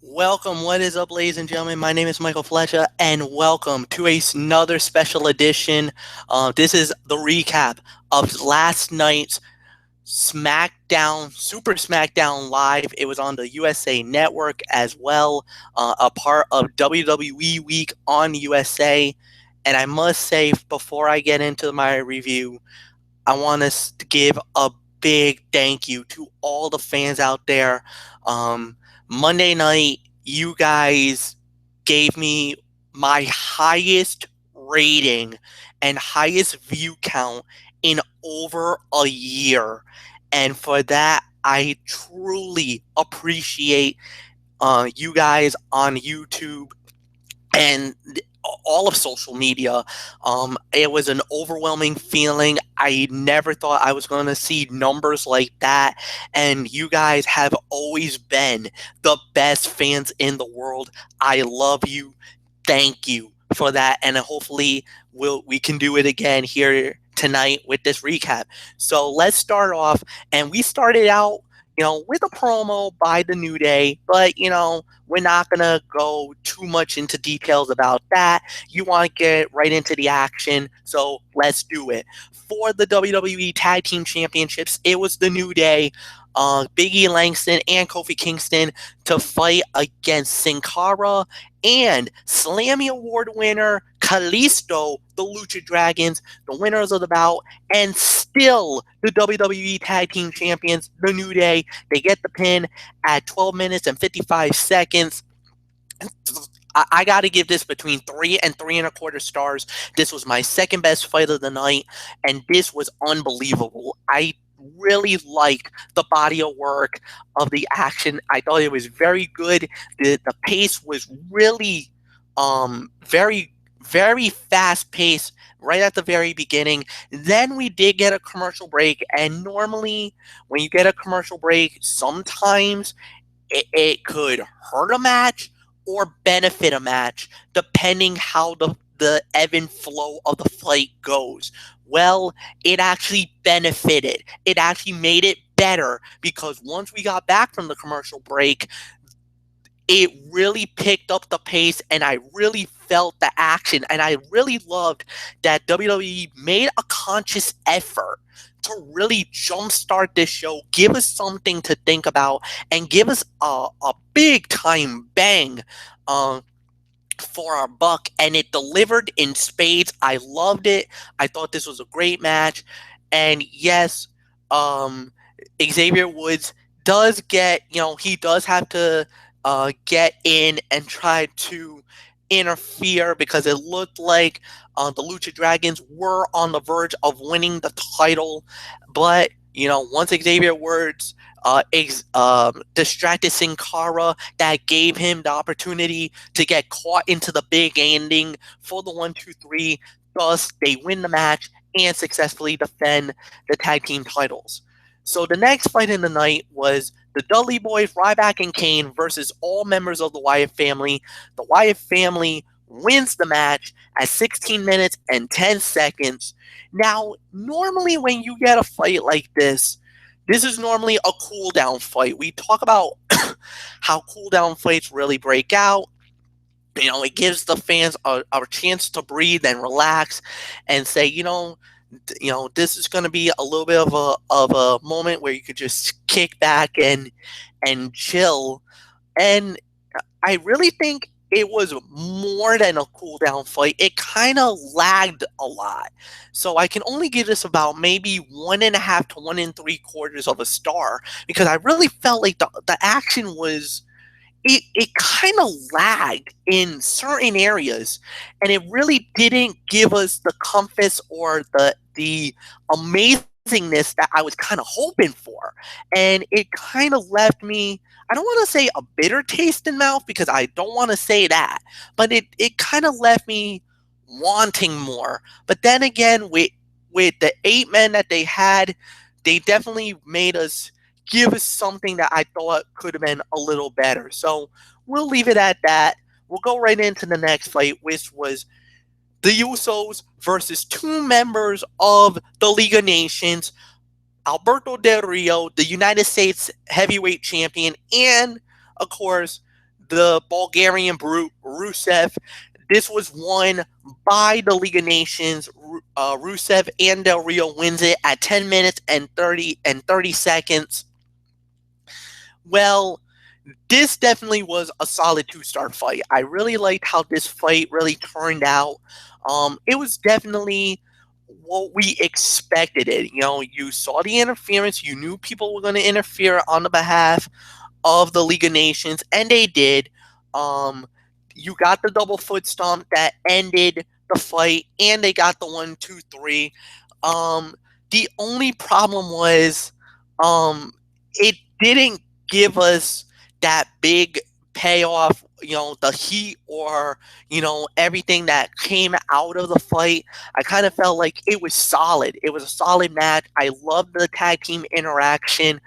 Welcome. What is up, ladies and gentlemen? My name is Michael Flecha, and welcome to another special edition. This is the recap of last night's SmackDown, Super Smackdown Live. It was on the USA Network as well, a part of WWE Week on USA. And I must say, before I get into my review, I want us to give a big thank you to all the fans out there. Um, Monday night, you guys gave me my highest rating and highest view count in over a year. And for that, I truly appreciate you guys on YouTube and all of social media. It was an overwhelming feeling. I never thought I was going to see numbers like that. And you guys have always been the best fans in the world. I love you. Thank you for that. And hopefully we can do it again here tonight with this recap. So let's start off. And we started out, with a promo by the New Day, but, we're not going to go too much into details about that. You want to get right into the action, so let's do it. For the WWE Tag Team Championships, it was the New Day, Big E Langston and Kofi Kingston to fight against Sin Cara and Slammy Award winner Kalisto, the Lucha Dragons, the winners of the bout, and still the WWE Tag Team Champions, the New Day. They get the pin at 12 minutes and 55 seconds. I got to give this between 3 and 3.25 stars. This was my second best fight of the night, and this was unbelievable. I really liked the body of work of the action. I thought it was very good. The pace was really very, very fast paced right at the very beginning. Then we did get a commercial break, and normally when you get a commercial break, sometimes it could hurt a match or benefit a match, depending how the ebb and flow of the fight goes. Well, it actually benefited. It actually made it better because once we got back from the commercial break, it really picked up the pace and I really felt the action. And I really loved that WWE made a conscious effort to really jumpstart this show, give us something to think about, and give us a big time bang for our buck. And it delivered in spades. I loved it. I thought this was a great match. And yes, Xavier Woods does get, he does have to get in and try to interfere because it looked like the Lucha Dragons were on the verge of winning the title. But, once Xavier Woods distracted Sin Cara, that gave him the opportunity to get caught into the big ending for the 1-2-3. Thus, they win the match and successfully defend the tag team titles. So the next fight in the night was the Dudley Boys, Ryback and Kane versus all members of the Wyatt family. The Wyatt family wins the match at 16 minutes and 10 seconds. Now, normally when you get a fight like this is normally a cool down fight. We talk about how cool down fights really break out. It gives the fans a chance to breathe and relax and say, this is going to be a little bit of a moment where you could just kick back and chill. And I really think it was more than a cool down fight. It kind of lagged a lot. So I can only give this about maybe 1.5 to 1.75 of a star because I really felt like the action was it kind of lagged in certain areas, and it really didn't give us the compass or the amazingness that I was kind of hoping for. And it kind of left me, I don't want to say a bitter taste in mouth because I don't want to say that, but it kind of left me wanting more. But then again, with the 8 men that they had, they definitely made us give us something that I thought could have been a little better. So we'll leave it at that. We'll go right into the next fight, which was the Usos versus 2 members of the League of Nations, Alberto Del Rio, the United States heavyweight champion, and, of course, the Bulgarian Brute Rusev. This was won by the League of Nations. Rusev and Del Rio wins it at 10 minutes and 30 seconds. Well, this definitely was a solid two-star fight. I really liked how this fight really turned out. It was definitely what we expected it. You know, you saw the interference. You knew people were going to interfere on the behalf of the League of Nations, and they did. Um, you got the double foot stomp that ended the fight, and they got the 1, 2, 3. Um, the only problem was it didn't give us that big payoff, you know, the heat or, you know, everything that came out of the fight. I kind of felt like it was solid. It was a solid match. I loved the tag team interaction.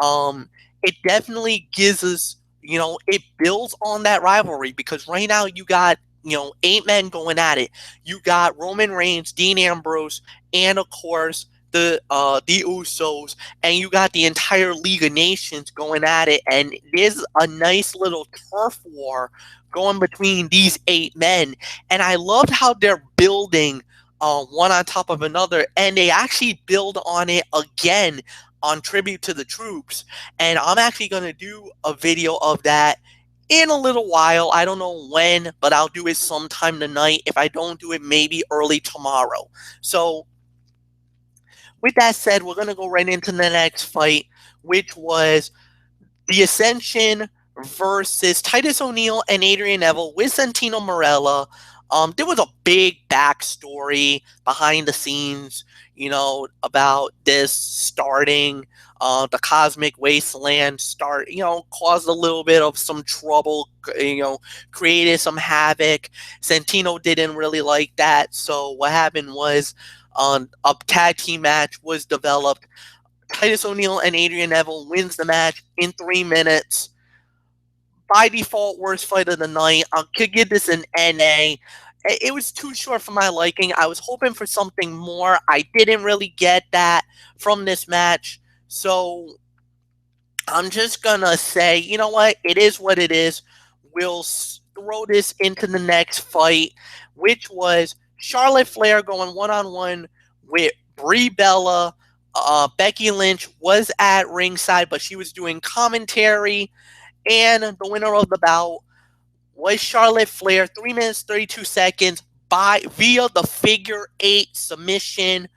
It definitely gives us, you know, it builds on that rivalry because right now you got, you know, 8 men going at it. You got Roman Reigns, Dean Ambrose, and of course the Usos, and you got the entire League of Nations going at it, and there's a nice little turf war going between these 8 men, and I loved how they're building one on top of another, and they actually build on it again on Tribute to the Troops, and I'm actually going to do a video of that in a little while. I don't know when, but I'll do it sometime tonight. If I don't do it, maybe early tomorrow. So with that said, we're going to go right into the next fight, which was the Ascension versus Titus O'Neil and Adrian Neville with Santino Marella. There was a big backstory behind the scenes, you know, about this starting. The Cosmic Wasteland caused a little bit of some trouble, created some havoc. Santino didn't really like that. So what happened was a tag team match was developed. Titus O'Neil and Adrian Neville wins the match in 3 minutes. By default, worst fight of the night. I could give this an NA. It was too short for my liking. I was hoping for something more. I didn't really get that from this match. So I'm just going to say, you know what? It is what it is. We'll throw this into the next fight, which was Charlotte Flair going one-on-one with Brie Bella. Becky Lynch was at ringside, but she was doing commentary. And the winner of the bout was Charlotte Flair, 3 minutes, 32 seconds via the figure 8 submission.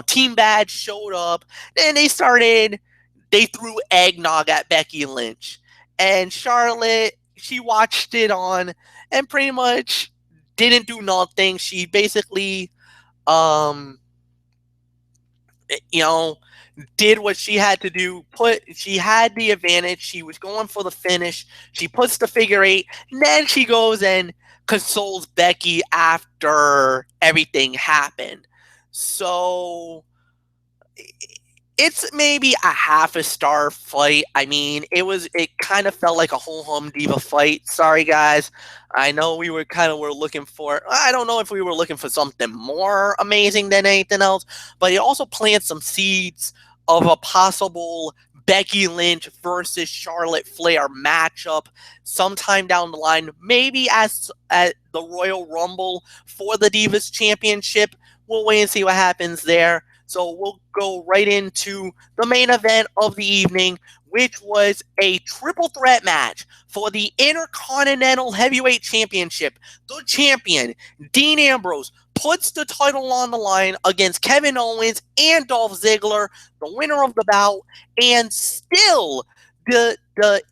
Team Badge showed up. Then they threw eggnog at Becky Lynch. And Charlotte, she watched it on and pretty much didn't do nothing. She basically, did what she had to do. She had the advantage. She was going for the finish. She puts the figure 8, and then she goes and consoles Becky after everything happened. So it's maybe a half a star fight. I mean, it kind of felt like a whole home diva fight. Sorry guys. I know we were looking for, I don't know if we were looking for something more amazing than anything else, but it also planted some seeds of a possible Becky Lynch versus Charlotte Flair matchup sometime down the line, maybe at the Royal Rumble for the Divas Championship. We'll wait and see what happens there. So we'll go right into the main event of the evening, which was a triple threat match for the Intercontinental Heavyweight Championship. The champion, Dean Ambrose, puts the title on the line against Kevin Owens and Dolph Ziggler, the winner of the bout, and still the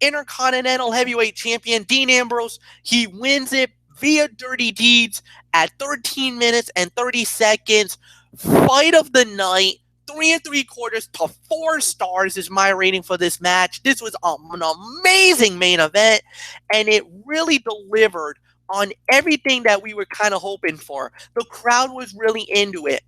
Intercontinental Heavyweight Champion, Dean Ambrose, he wins it via Dirty Deeds at 13 minutes and 30 seconds. Fight of the night, 3 3/4 to 4 stars is my rating for this match. This was an amazing main event, and it really delivered on everything that we were kind of hoping for. The crowd was really into it.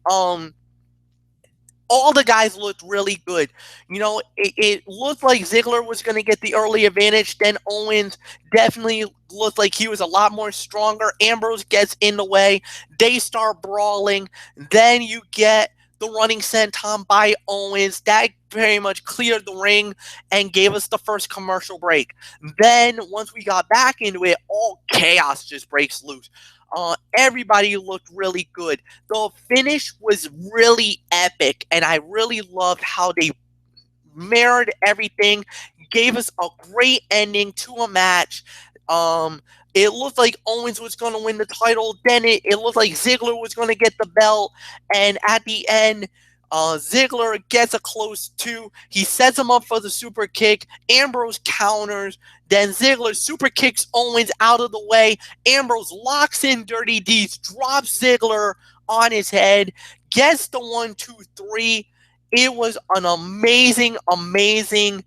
All the guys looked really good. It looked like Ziggler was going to get the early advantage. Then Owens definitely looked like he was a lot more stronger. Ambrose gets in the way. They start brawling. Then you get the running senton by Owens. That very much cleared the ring and gave us the first commercial break. Then, once we got back into it, all chaos just breaks loose. Everybody looked really good. The finish was really epic, and I really loved how they mirrored everything, gave us a great ending to a match. It looked like Owens was going to win the title. Then it looked like Ziggler was going to get the belt. And at the end, Ziggler gets a close two. He sets him up for the super kick. Ambrose counters. Then Ziggler super kicks Owens out of the way. Ambrose locks in Dirty Deeds, drops Ziggler on his head, gets the 1, 2, 3. It was an amazing, amazing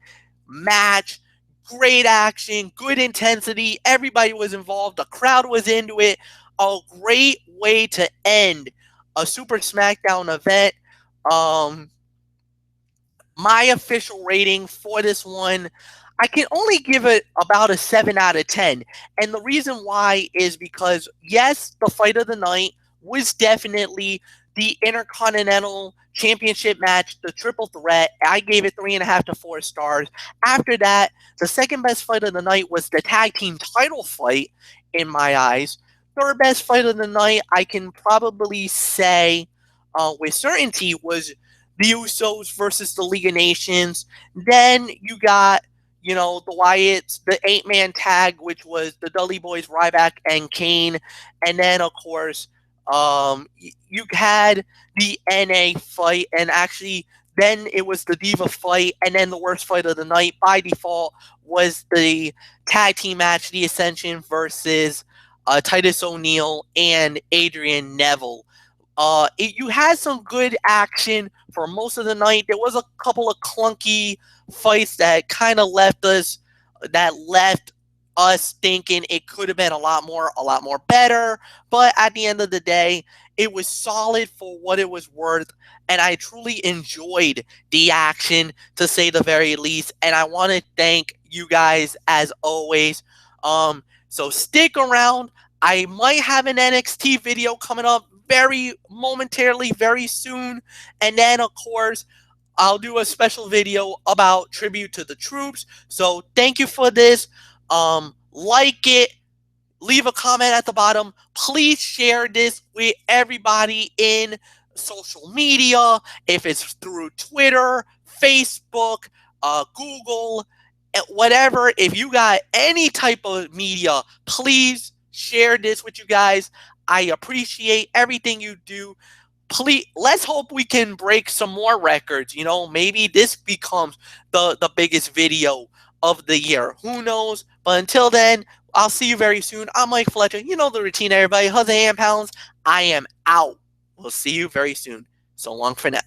match. Great action, good intensity. Everybody was involved. The crowd was into it. A great way to end a Super Smackdown event. My official rating for this one, I can only give it about a 7 out of 10. And the reason why is because, yes, the fight of the night was definitely the Intercontinental Championship match, the triple threat. I gave it 3.5 to 4 stars. After that, the second best fight of the night was the tag team title fight, in my eyes. Third best fight of the night, I can probably say with certainty, was the Usos versus the League of Nations. Then you got, the Wyatts, the 8-man tag, which was the Dudley Boys, Ryback, and Kane. And then, of course, you had the NA fight, and actually then it was the Diva fight, and then the worst fight of the night by default was the tag team match, the Ascension versus Titus O'Neil and Adrian Neville. You had some good action for most of the night. There was a couple of clunky fights that kind of left us thinking it could have been a lot more better. But at the end of the day, it was solid for what it was worth, and I truly enjoyed the action, to say the very least. And I want to thank you guys as always. So stick around. I might have an NXT video coming up very momentarily, very soon. And then, of course, I'll do a special video about tribute to the troops. So thank you for this. Like it. Leave a comment at the bottom. Please share this with everybody in social media. If it's through Twitter, Facebook, Google, whatever. If you got any type of media, please share this with you guys. I appreciate everything you do. Please, let's hope we can break some more records. Maybe this becomes the biggest video of the year. Who knows? But until then, I'll see you very soon. I'm Mike Flecha. You know the routine, everybody. How's the hand pounds? I am out. We'll see you very soon. So long for now.